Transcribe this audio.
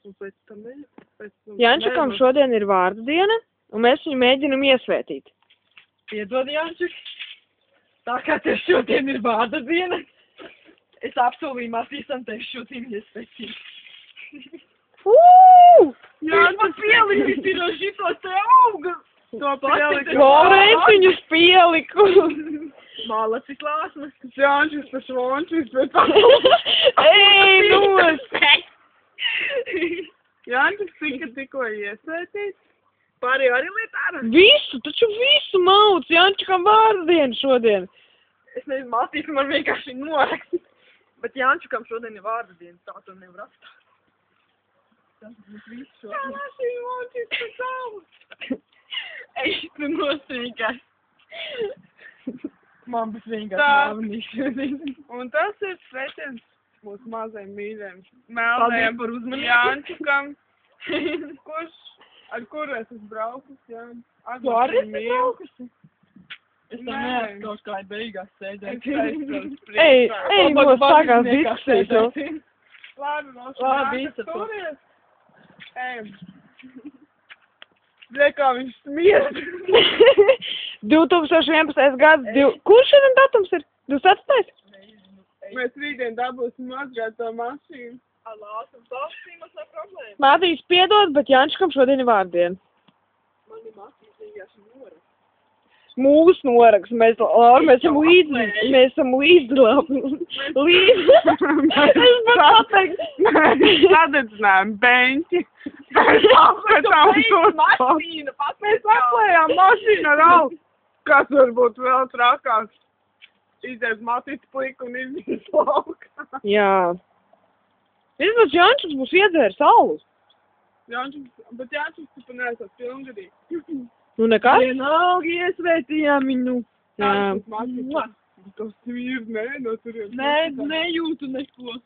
Un pēc tam Jančukam šodien ir vārda diena, un mēs viņu mēģinam iesvētīt. Piedod, Jančuk. Tā kā tev šodien ir vārda diena, es apsolīju Matīsam tev šodien iesvētīt. Jančuk pieliku šito te auga. To pieliku. Lorēciņus pieliku. Malacis lāsmas. Jančus pa švončus, bet Ej, nos! Jančus tikko iesvētīts. Pārējo arī lietā. Visu, taču visu mauc, Jančukam vārda diena šodien. Es nezinu, Matīsam man vienkārši norakst. Bet Jančukam šodien ir vārda diena, tā to nevar atstāt. Tas būs viss šodien. Jā, šī mončis pa savu. Ej, tu nosīgās. Man būs vienkārši Tā. nāvinīs šodien. Un tas ir sveiciens mūsu mazajiem mīļiem. Paldies Meldējiem par uzmanību. Jančukam. Ar kuru es esmu braukus, jā. Tu arī esi mīlu. braukusi? Es tam Nē. neatskaušu, kā beigās sēdēt. Ej, nos sākās diskusijas. Labi, no Labi, izsaku. turies. Ejam. Zē, kā viņš smiedz. 2011. gads, kurš šodien datums ir? 28. Mēs rītdien dabūsim mazgāt to mašīnu. Lāsam, tas mums nav problēma. Mātīs piedod, bet Jančukam šodien ir vārda diena. Man ir Matīs vienkārši norakst. Mūsu noraks, mēs esam līdzi, mēs esam līdzi labi. Līdzi. Es pat pateicu. Sadedzinājām beņķi. Mašīna, Mēs atklājām mašīnu ar augu. Kas varbūt vēl trakāks? Izdēs Matīts pliku un izmīs laukā. Jā. Izmēs Jančuks būs iedzēris alus. Bet Jančuks, tu pa neesat pilngadīgi. Nu nekas? vienalga iesvētījām viņu. Jā. Matīts. Tas ir, nē, no turien. Nē, nejūtu neko.